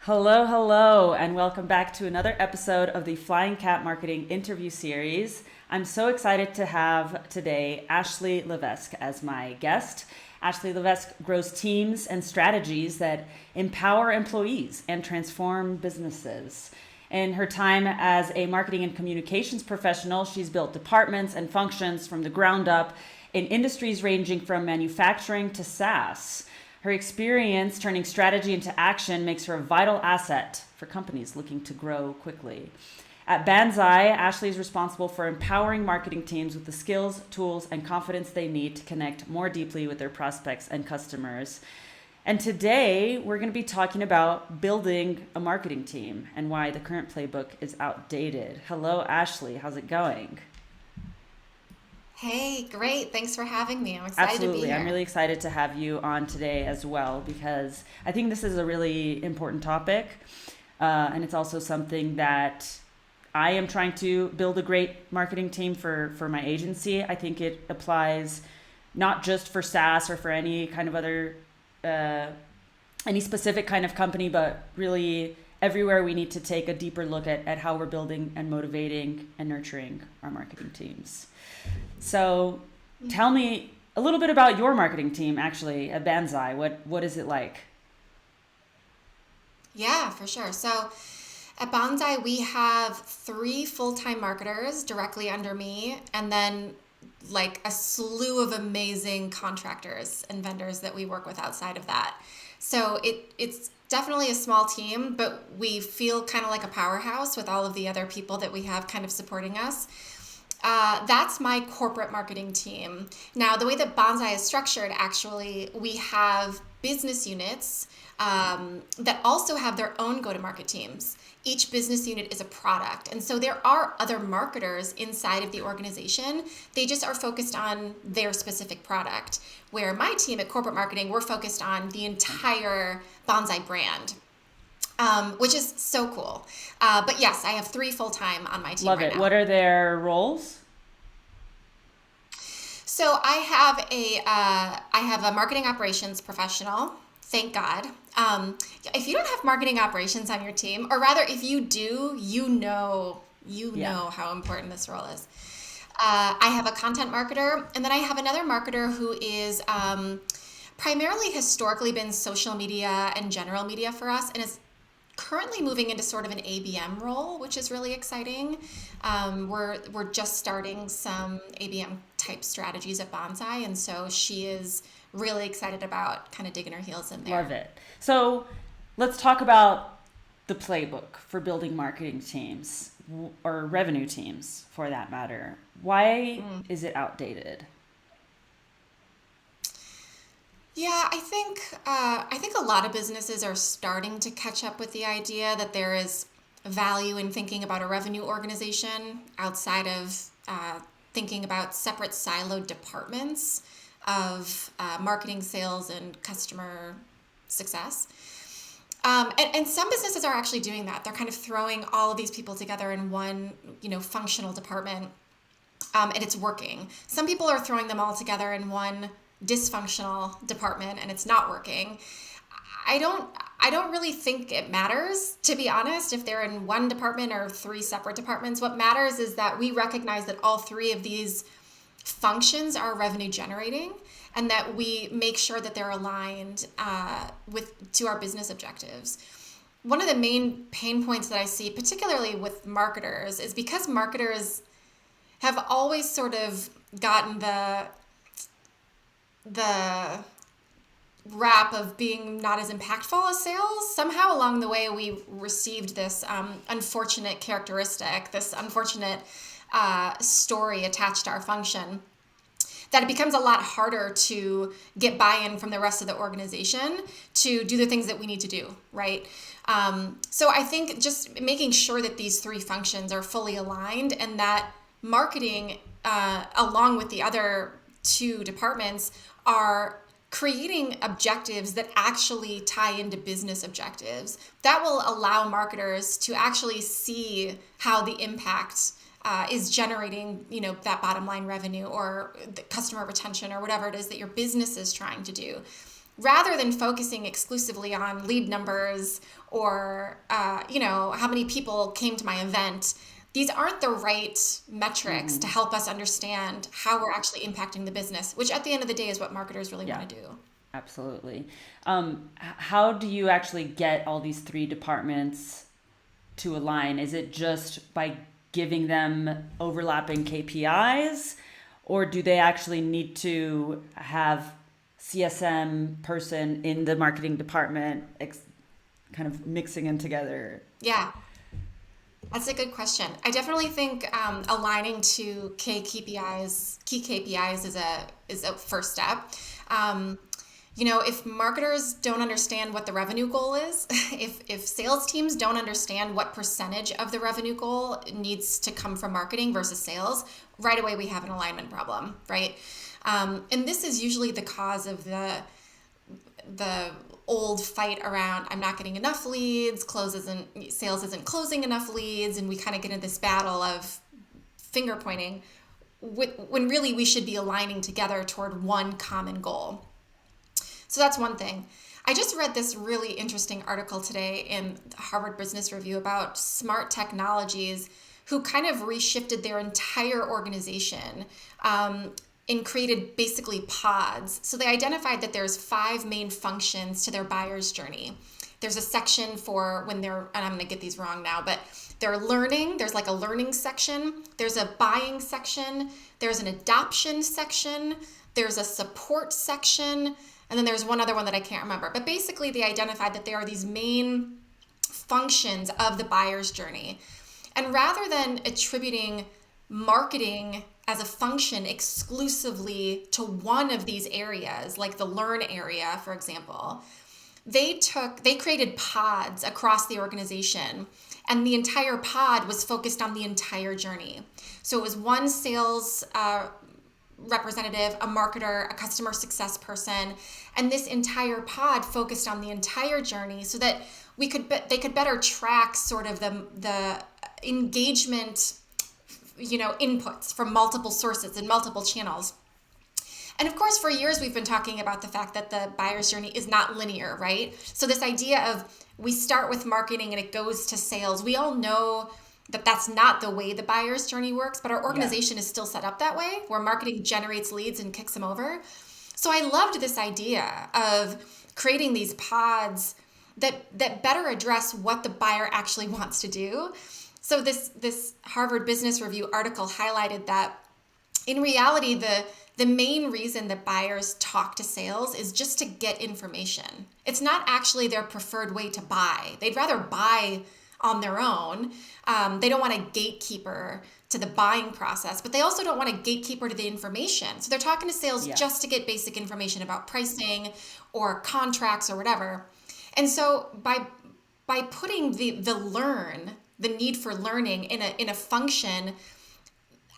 Hello, hello, and welcome back to another episode of the Flying Cat Marketing interview series. I'm so excited to have today Ashley Levesque as my guest. Ashley Levesque grows teams and strategies that empower employees and transform businesses. In her time as a marketing and communications professional, she's built departments and functions from the ground up in industries ranging from manufacturing to SaaS. Her experience turning strategy into action makes her a vital asset for companies looking to grow quickly. At Banzai, Ashley is responsible for empowering marketing teams with the skills, tools, and confidence they need to connect more deeply with their prospects and customers. And today, we're going to be talking about building a marketing team and why the current playbook is outdated. Hello, Ashley. How's it going? Hey, great. Thanks for having me. I'm excited to be Absolutely. I'm here. really excited to have you on today as well because I think this is a really important topic. And it's also something that I am trying to build a great marketing team for my agency. I think it applies not just for SaaS or for any kind of other, any specific kind of company, but really everywhere we need to take a deeper look at how we're building and motivating and nurturing our marketing teams. So tell me a little bit about your marketing team actually at Banzai. What is it like? Yeah, for sure. So at Banzai, we have three full-time marketers directly under me, and then like a slew of amazing contractors and vendors that we work with outside of that. So it's definitely a small team, but we feel kind of like a powerhouse with all of the other people that we have kind of supporting us. That's my corporate marketing team. Now, the way that Banzai is structured, actually, we have business units that also have their own go-to-market teams. Each business unit is a product. And so there are other marketers inside of the organization. They just are focused on their specific product. Where my team at corporate marketing, we're focused on the entire Banzai brand. Which is so cool. But yes, I have three full-time on my team Love right it. now. What are their roles? So I have a marketing operations professional. Thank God. If you don't have marketing operations on your team, or rather, if you do, you Yeah. know how important this role is. I have a content marketer, and then I have another marketer who is primarily historically been social media and general media for us, and is currently moving into sort of an ABM role, which is really exciting. We're just starting some ABM type strategies at Banzai, and so she is really excited about kind of digging her heels in Love there. it. So let's talk about the playbook for building marketing teams or revenue teams for that matter. Why is it outdated? Yeah, I think a lot of businesses are starting to catch up with the idea that there is value in thinking about a revenue organization outside of thinking about separate siloed departments of marketing, sales, and customer success. And some businesses are actually doing that. They're kind of throwing all of these people together in one, functional department, and it's working. Some people are throwing them all together in one dysfunctional department, and it's not working. I don't I don't really think it matters, to be honest, if they're in one department or three separate departments. What matters is that we recognize that all three of these functions are revenue generating, and that we make sure that they're aligned with to our business objectives. One of the main pain points that I see, particularly with marketers, is because marketers have always sort of gotten the rap of being not as impactful as sales. Somehow along the way, we received this unfortunate characteristic, this unfortunate story attached to our function, that it becomes a lot harder to get buy-in from the rest of the organization to do the things that we need to do, right? So I think just making sure that these three functions are fully aligned, and that marketing, along with the other two departments, are creating objectives that actually tie into business objectives. That will allow marketers to actually see how the impact is generating, that bottom line revenue or the customer retention or whatever it is that your business is trying to do. rather than focusing exclusively on lead numbers or how many people came to my event. These aren't the right metrics to help us understand how we're actually impacting the business, which at the end of the day is what marketers really want to do. Absolutely. How do you actually get all these three departments to align? Is it just by giving them overlapping KPIs, or do they actually need to have CSM person in the marketing department kind of mixing them together? Yeah, that's a good question. I definitely think aligning to key KPIs is a first step. If marketers don't understand what the revenue goal is, if sales teams don't understand what percentage of the revenue goal needs to come from marketing versus sales, right away we have an alignment problem, right? And this is usually the cause of the old fight around I'm not getting enough leads, sales isn't closing enough leads, and we kind of get into this battle of finger pointing when really we should be aligning together toward one common goal. So that's one thing. I just read this really interesting article today in Harvard Business Review about smart technologies who kind of reshifted their entire organization and created basically pods. So they identified that there's 5 main functions to their buyer's journey. There's a section for when they're, and I'm going to get these wrong now, but they're learning. There's like a learning section. There's a buying section. There's an adoption section. There's a support section. And then there's one other one that I can't remember. But basically, they identified that there are these main functions of the buyer's journey. And rather than attributing marketing as a function exclusively to one of these areas, like the learn area, for example, they created pods across the organization. And the entire pod was focused on the entire journey. So it was one sales representative, a marketer, a customer success person, and this entire pod focused on the entire journey so that they could better track sort of the engagement, inputs from multiple sources and multiple channels. And of course, for years, we've been talking about the fact that the buyer's journey is not linear, right? So this idea of we start with marketing and it goes to sales, we all know that that's not the way the buyer's journey works, but our organization is still set up that way, where marketing generates leads and kicks them over. So I loved this idea of creating these pods that better address what the buyer actually wants to do. So this Harvard Business Review article highlighted that in reality, the main reason that buyers talk to sales is just to get information. It's not actually their preferred way to buy. They'd rather buy on their own. They don't want a gatekeeper to the buying process, but they also don't want a gatekeeper to the information. So they're talking to sales just to get basic information about pricing or contracts or whatever. And so by putting the need for learning in a function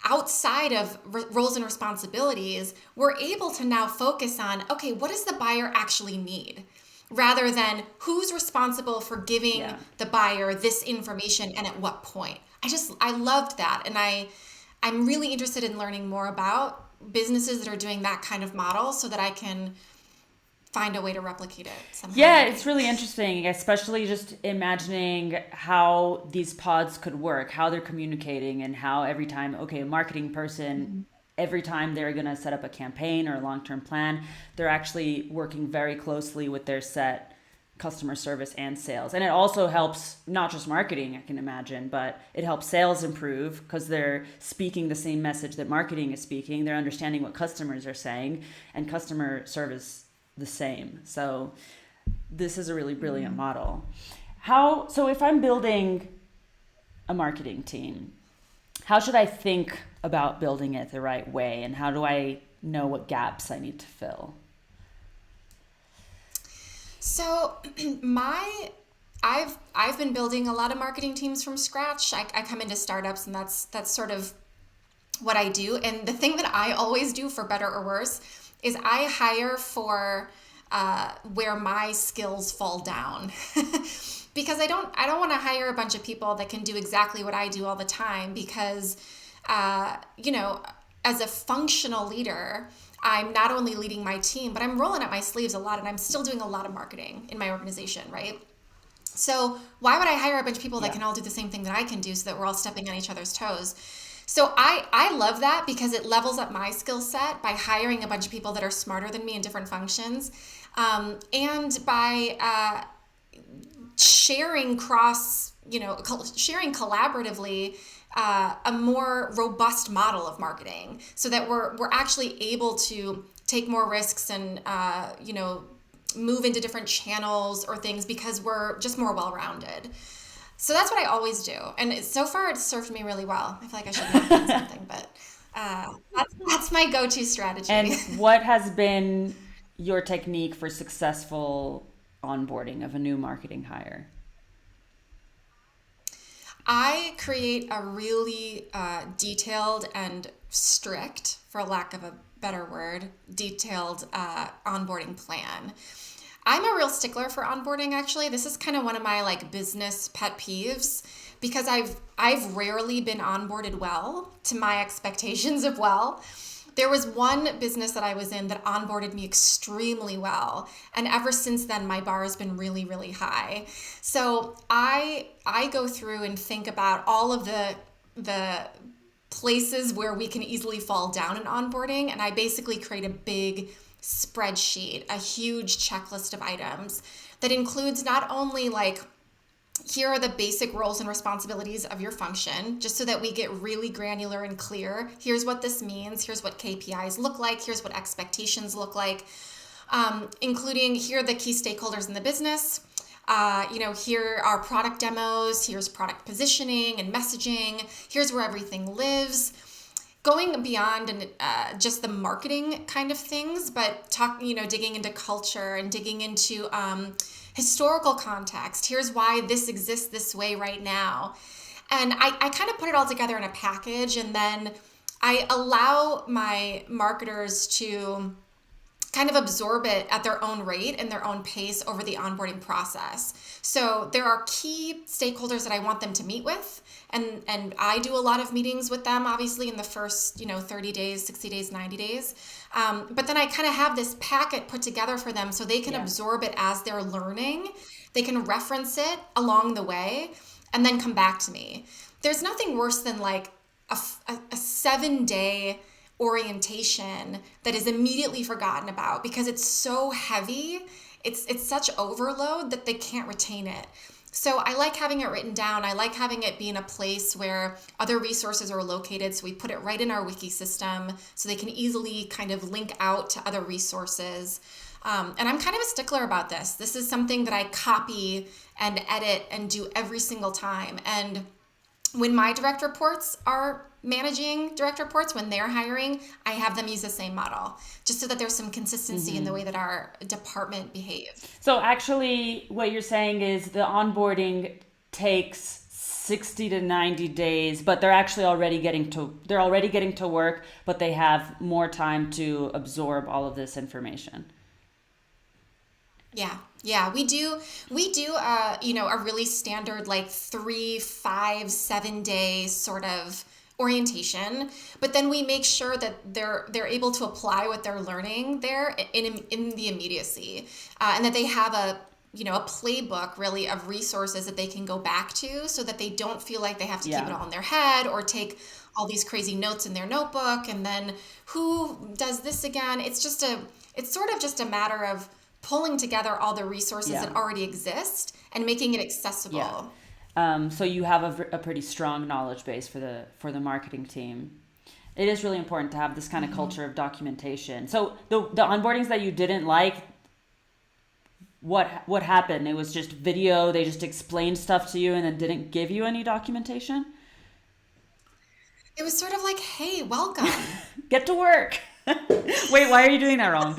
outside of roles and responsibilities, we're able to now focus on, okay, what does the buyer actually need? Rather than who's responsible for giving the buyer this information and at what point. I loved that. And I'm really interested in learning more about businesses that are doing that kind of model so that I can find a way to replicate it somehow. Yeah, it's really interesting, especially just imagining how these pods could work, how they're communicating, and how every time, a marketing person, every time they're going to set up a campaign or a long-term plan, they're actually working very closely with their set customer service and sales. And it also helps not just marketing, I can imagine, but it helps sales improve because they're speaking the same message that marketing is speaking. They're understanding what customers are saying, and customer service the same. So this is a really brilliant model. So if I'm building a marketing team, how should I think about building it the right way? And how do I know what gaps I need to fill? So I've been building a lot of marketing teams from scratch. I come into startups, and that's sort of what I do. And the thing that I always do, for better or worse, is I hire for where my skills fall down. Because I don't want to hire a bunch of people that can do exactly what I do all the time, because as a functional leader, I'm not only leading my team, but I'm rolling up my sleeves a lot, and I'm still doing a lot of marketing in my organization, right? So why would I hire a bunch of people that Yeah. can all do the same thing that I can do so that we're all stepping on each other's toes? So I love that because it levels up my skill set by hiring a bunch of people that are smarter than me in different functions, and by sharing sharing collaboratively a more robust model of marketing, so that we're actually able to take more risks and move into different channels or things because we're just more well-rounded. So that's what I always do, and so far it's served me really well. I feel like I should have done something, but that's my go-to strategy. And what has been your technique for successful onboarding of a new marketing hire? I create a really detailed and strict, for lack of a better word, detailed onboarding plan. I'm a real stickler for onboarding, actually. This is kind of one of my like business pet peeves because I've rarely been onboarded well to my expectations of well. There was one business that I was in that onboarded me extremely well, and ever since then my bar has been really, really high. So I go through and think about all of the places where we can easily fall down in onboarding, and I basically create a big spreadsheet, a huge checklist of items that includes not only like, here are the basic roles and responsibilities of your function, just so that we get really granular and clear. Here's what this means. Here's what KPIs look like. Here's what expectations look like, including here are the key stakeholders in the business. Here are product demos. Here's product positioning and messaging. Here's where everything lives. Going beyond and just the marketing kind of things, but digging into culture and digging into historical context. Here's why this exists this way right now. And I kind of put it all together in a package, and then I allow my marketers to kind of absorb it at their own rate and their own pace over the onboarding process. So there are key stakeholders that I want them to meet with, and I do a lot of meetings with them, obviously in the first 30 days, 60 days, 90 days. But then I kind of have this packet put together for them so they can absorb it as they're learning. They can reference it along the way and then come back to me. There's nothing worse than like a 7-day orientation that is immediately forgotten about because it's so heavy. It's such overload that they can't retain it. So I like having it written down. I like having it be in a place where other resources are located. So we put it right in our wiki system so they can easily kind of link out to other resources. And I'm kind of a stickler about this. This is something that I copy and edit and do every single time. And when my direct reports are managing direct reports, when they're hiring, I have them use the same model, just so that there's some consistency in the way that our department behaves. So actually, what you're saying is the onboarding takes 60 to 90 days, but they're actually already getting to work, but they have more time to absorb all of this information. Yeah, we do, a really standard like 3, 5, 7 day sort of orientation, but then we make sure that they're able to apply what they're learning there in the immediacy, and that they have a playbook really of resources that they can go back to, so that they don't feel like they have to keep it all in their head or take all these crazy notes in their notebook and then who does this again. It's sort of just a matter of pulling together all the resources that already exist and making it accessible. So you have a pretty strong knowledge base for the marketing team. It is really important to have this kind of culture of documentation. So the onboardings that you didn't like, what happened? It was just video. They just explained stuff to you and then didn't give you any documentation. It was sort of like, hey, welcome. Get to work. Wait, why are you doing that wrong?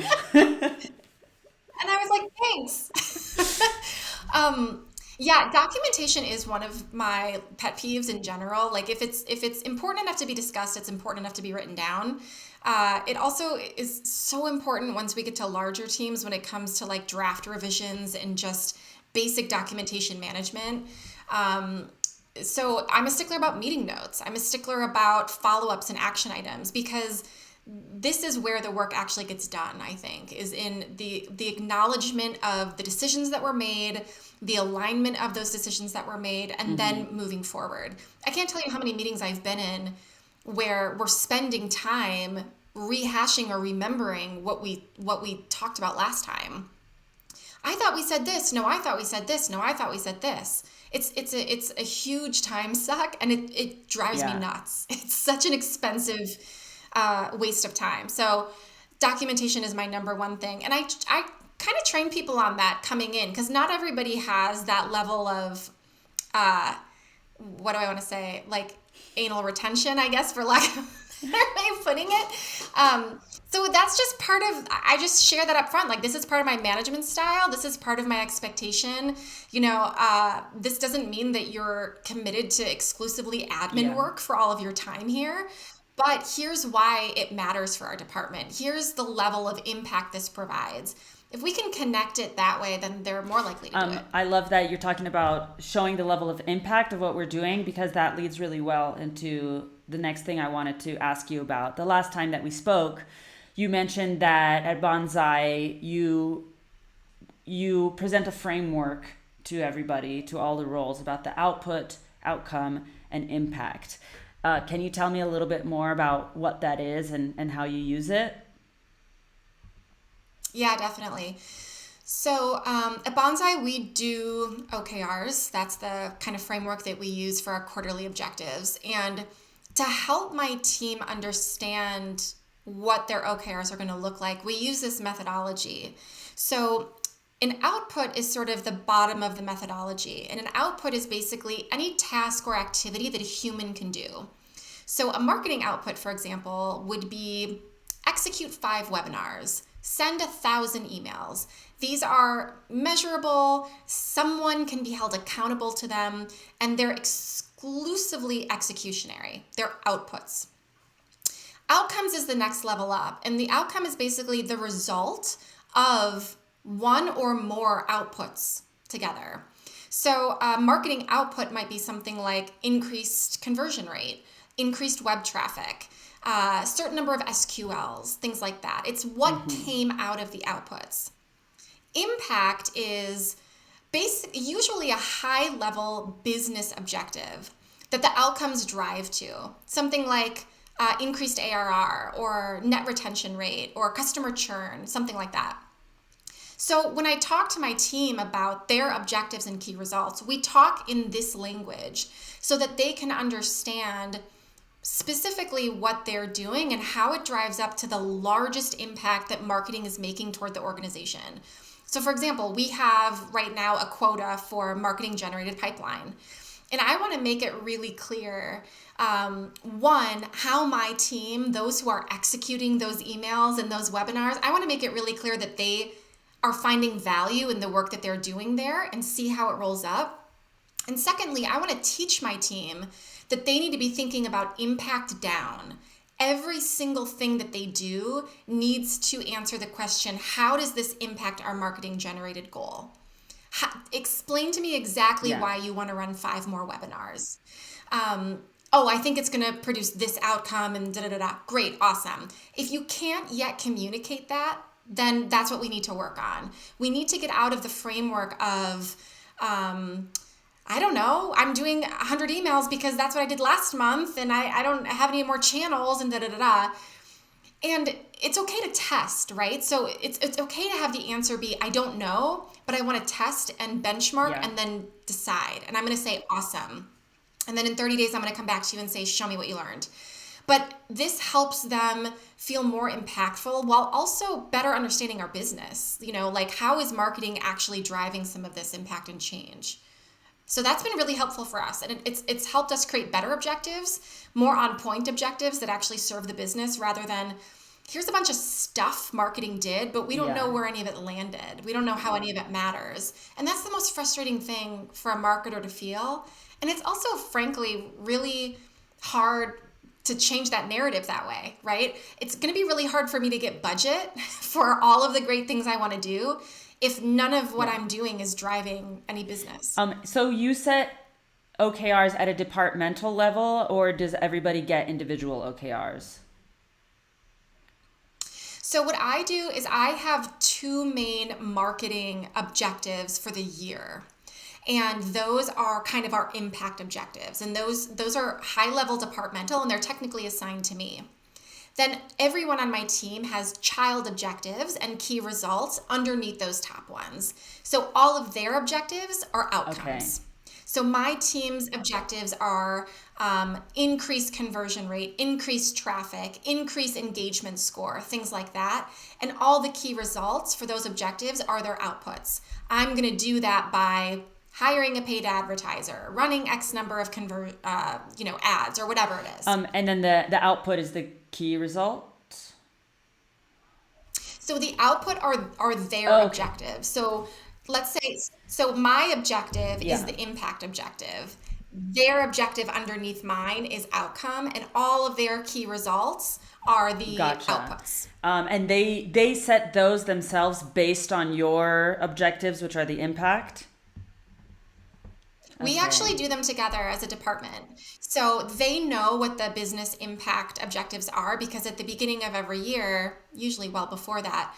And I was like, thanks. Documentation is one of my pet peeves in general. Like if it's important enough to be discussed, it's important enough to be written down. It also is so important once we get to larger teams when it comes to like draft revisions and just basic documentation management. So I'm a stickler about meeting notes. I'm a stickler about follow-ups and action items, because this is where the work actually gets done, I think, is in the acknowledgement of the decisions that were made, the alignment of those decisions that were made, and then moving forward. I can't tell you how many meetings I've been in where we're spending time rehashing or remembering what we talked about last time. I thought we said this. No, I thought we said this. No, I thought we said this. It's a huge time suck, and it drives me Yeah. nuts. It's such an expensive waste of time. So documentation is my number one thing, and I kind of train people on that coming in, because not everybody has that level of what do I want to say, like anal retention, I guess, for lack of a better way of putting it. So that's just part of, I just share that up front. Like, this is part of my management style. This is part of my expectation. This doesn't mean that you're committed to exclusively admin Yeah. work for all of your time here. But here's why it matters for our department. Here's the level of impact this provides. If we can connect it that way, then they're more likely to do it. I love that you're talking about showing the level of impact of what we're doing, because that leads really well into the next thing I wanted to ask you about. The last time that we spoke, you mentioned that at Banzai, you present a framework to everybody, to all the roles, about the output, outcome, and impact. Can you tell me a little bit more about what that is and how you use it? Yeah, definitely. So at Banzai, we do OKRs. That's the kind of framework that we use for our quarterly objectives. And to help my team understand what their OKRs are going to look like, we use this methodology. So an output is sort of the bottom of the methodology. And an output is basically any task or activity that a human can do. So a marketing output, for example, would be execute 5 webinars, send 1,000 emails. These are measurable, someone can be held accountable to them, and they're exclusively executionary. They're outputs. Outcomes is the next level up, and the outcome is basically the result of one or more outputs together. So marketing output might be something like increased conversion rate, increased web traffic, a certain number of SQLs, things like that. It's what came out of the outputs. Impact is usually a high level business objective that the outcomes drive to. Something like increased ARR or net retention rate or customer churn, something like that. So when I talk to my team about their objectives and key results, we talk in this language so that they can understand specifically what they're doing and how it drives up to the largest impact that marketing is making toward the organization. So for example, we have right now a quota for marketing generated pipeline. And I want to make it really clear, one, how my team, those who are executing those emails and those webinars, I want to make it really clear that they are finding value in the work that they're doing there and see how it rolls up. And secondly, I want to teach my team that they need to be thinking about impact down. Every single thing that they do needs to answer the question, how does this impact our marketing generated goal? Explain to me exactly why you want to run 5 more webinars. I think it's going to produce this outcome and da-da-da-da. Great, awesome. If you can't yet communicate that, then that's what we need to work on. We need to get out of the framework of, I don't know, I'm doing 100 emails because that's what I did last month and I don't have any more channels and da-da-da-da. And it's okay to test, right? So it's okay to have the answer be, I don't know, but I want to test and benchmark and then decide. And I'm going to say, awesome. And then in 30 days, I'm going to come back to you and say, show me what you learned. But this helps them feel more impactful while also better understanding our business. Like, how is marketing actually driving some of this impact and change? So that's been really helpful for us. And it's helped us create better objectives, more on point objectives that actually serve the business rather than here's a bunch of stuff marketing did, but we don't know where any of it landed. We don't know how any of it matters. And that's the most frustrating thing for a marketer to feel. And it's also, frankly, really hard to change that narrative that way, right? It's going to be really hard for me to get budget for all of the great things I want to do if none of what I'm doing is driving any business. So you set OKRs at a departmental level, or does everybody get individual OKRs? So what I do is I have two main marketing objectives for the year. And those are kind of our impact objectives. And those are high level departmental and they're technically assigned to me. Then everyone on my team has child objectives and key results underneath those top ones. So all of their objectives are outcomes. Okay. So my team's objectives are increase conversion rate, increase traffic, increase engagement score, things like that. And all the key results for those objectives are their outputs. I'm going to do that by hiring a paid advertiser, running X number of ads or whatever it is. And then the output is the key result? So the output are their objectives. So let's say, so my objective is the impact objective. Their objective underneath mine is outcome, and all of their key results are the outputs. And they set those themselves based on your objectives, which are the impact? We actually do them together as a department. So they know what the business impact objectives are because at the beginning of every year, usually well before that,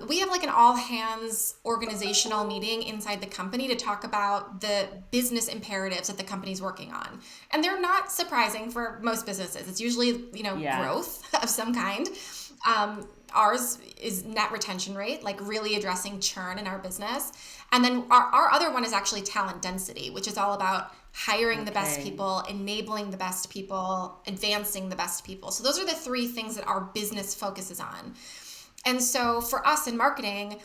we have like an all hands organizational meeting inside the company to talk about the business imperatives that the company's working on. And they're not surprising for most businesses. It's usually, growth of some kind. Ours is net retention rate, like really addressing churn in our business. And then our other one is actually talent density, which is all about hiring the best people, enabling the best people, advancing the best people. So those are the three things that our business focuses on. And so for us in marketing,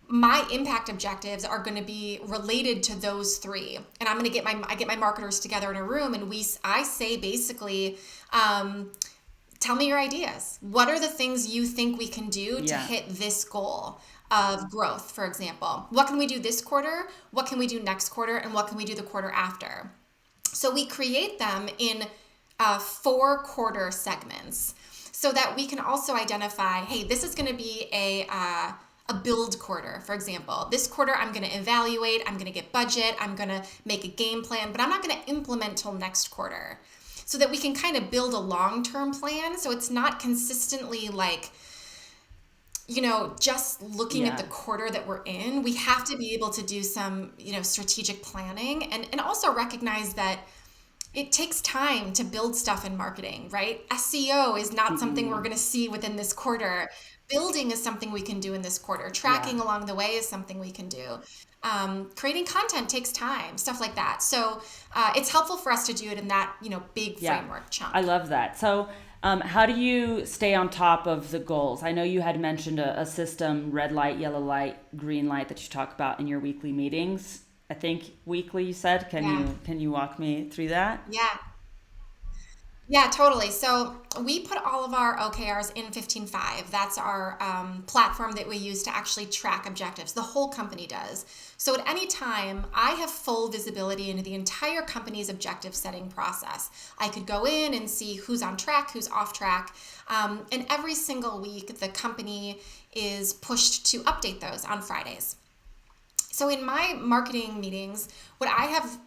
my impact objectives are going to be related to those three. And I'm going to I get my marketers together in a room and I say basically, tell me your ideas. What are the things you think we can do to hit this goal of growth, for example? What can we do this quarter? What can we do next quarter? And what can we do the quarter after? So we create them in 4-quarter segments so that we can also identify, hey, this is going to be a build quarter, for example. This quarter, I'm going to evaluate, I'm going to get budget, I'm going to make a game plan, but I'm not going to implement till next quarter, so that we can kind of build a long-term plan. So it's not consistently like, just looking at the quarter that we're in. We have to be able to do some, strategic planning and also recognize that it takes time to build stuff in marketing, right? SEO is not something we're going to see within this quarter. Building is something we can do in this quarter. Tracking along the way is something we can do. Creating content takes time, stuff like that. So it's helpful for us to do it in that, big framework chunk. I love that. So how do you stay on top of the goals? I know you had mentioned a system, red light, yellow light, green light, that you talk about in your weekly meetings. I think weekly, you said. Can you walk me through that? Yeah, totally. So we put all of our OKRs in 15.5. That's our platform that we use to actually track objectives. The whole company does. So at any time, I have full visibility into the entire company's objective setting process. I could go in and see who's on track, who's off track. And every single week, the company is pushed to update those on Fridays. So in my marketing meetings, what I have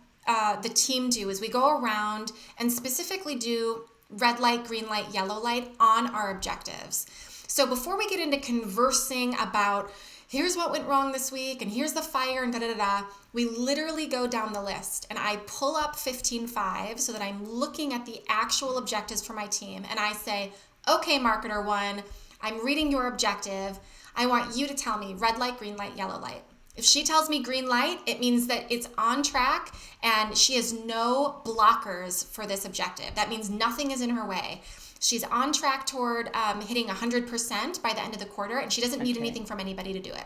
the team do is we go around and specifically do red light, green light, yellow light on our objectives. So before we get into conversing about here's what went wrong this week and here's the fire and we literally go down the list and I pull up 15.5 so that I'm looking at the actual objectives for my team and I say, okay, marketer one, I'm reading your objective. I want you to tell me red light, green light, yellow light. If she tells me green light, it means that it's on track and she has no blockers for this objective. That means nothing is in her way. She's on track toward hitting 100% by the end of the quarter and she doesn't need anything from anybody to do it.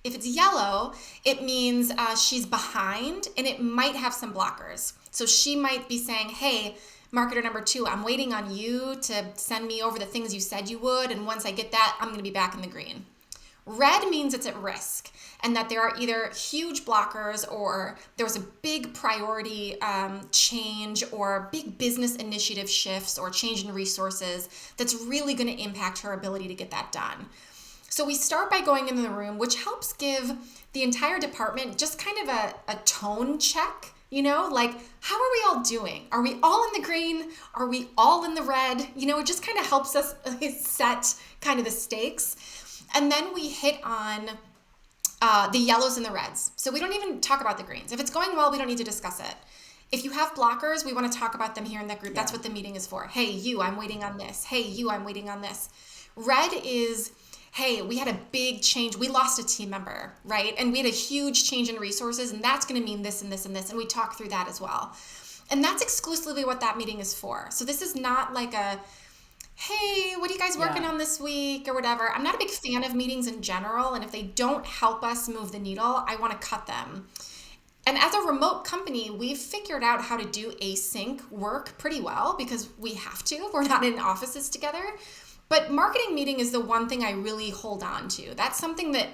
If it's yellow, it means she's behind and it might have some blockers. So she might be saying, hey, marketer number 2, I'm waiting on you to send me over the things you said you would. And once I get that, I'm going to be back in the green. Red means it's at risk and that there are either huge blockers or there was a big priority change or big business initiative shifts or change in resources that's really going to impact her ability to get that done. So we start by going into the room, which helps give the entire department just kind of a tone check. Like, how are we all doing? Are we all in the green? Are we all in the red? It just kind of helps us set kind of the stakes. And then we hit on the yellows and the reds. So we don't even talk about the greens. If it's going well, we don't need to discuss it. If you have blockers, we want to talk about them here in that group. That's what the meeting is for. Hey, you, I'm waiting on this. Hey, you, I'm waiting on this. Red is, hey, we had a big change. We lost a team member, right? And we had a huge change in resources, and that's going to mean this and this and this. And we talk through that as well. And that's exclusively what that meeting is for. So this is not like a, hey, what are you guys working on this week or whatever. I'm not a big fan of meetings in general. And if they don't help us move the needle, I want to cut them. And as a remote company, we've figured out how to do async work pretty well because we have to. We're not in offices together. But marketing meeting is the one thing I really hold on to. That's something that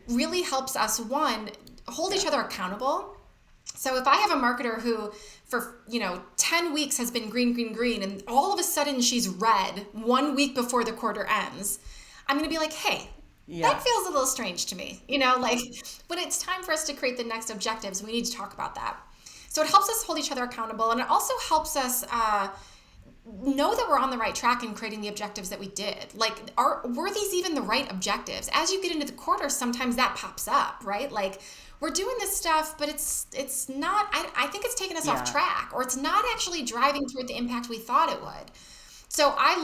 really helps us, one, hold each other accountable. So if I have a marketer who for 10 weeks has been green, green, green, and all of a sudden she's red 1 week before the quarter ends, I'm going to be like, hey, that feels a little strange to me. Like when it's time for us to create the next objectives, we need to talk about that. So it helps us hold each other accountable, and it also helps us know that we're on the right track in creating the objectives that we did. Like, were these even the right objectives? As you get into the quarter, sometimes that pops up, right? Like, we're doing this stuff, but it's not, I think it's taking us off track, or it's not actually driving toward the impact we thought it would. So I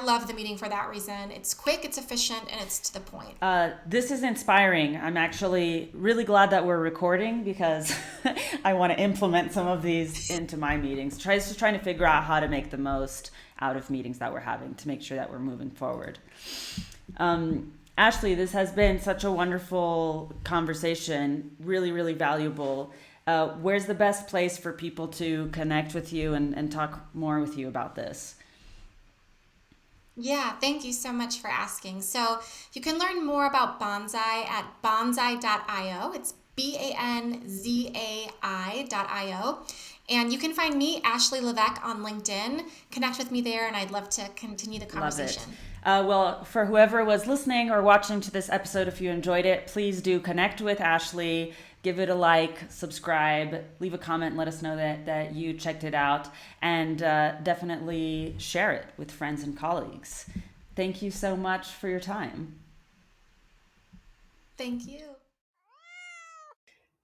love the meeting for that reason. It's quick, it's efficient, and it's to the point. This is inspiring. I'm actually really glad that we're recording because I want to implement some of these into my meetings. Trying to figure out how to make the most out of meetings that we're having to make sure that we're moving forward. Ashley, this has been such a wonderful conversation, really, really valuable. Where's the best place for people to connect with you and talk more with you about this? Yeah, thank you so much for asking. So you can learn more about Banzai at banzai.io. It's BANZAI.io. And you can find me, Ashley Levesque, on LinkedIn. Connect with me there, and I'd love to continue the conversation. Love it. Well, for whoever was listening or watching to this episode, if you enjoyed it, please do connect with Ashley. Give it a like, subscribe, leave a comment, and let us know that you checked it out, and definitely share it with friends and colleagues. Thank you so much for your time. Thank you.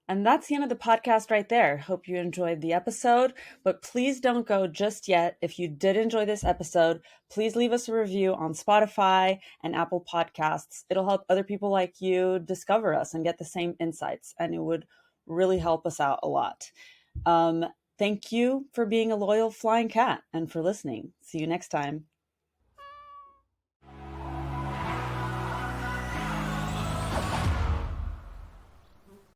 And that's the end of the podcast right there. Hope you enjoyed the episode, but please don't go just yet. If you did enjoy this episode, please leave us a review on Spotify and Apple Podcasts. It'll help other people like you discover us and get the same insights, and it would really help us out a lot. Thank you for being a loyal flying cat and for listening. See you next time.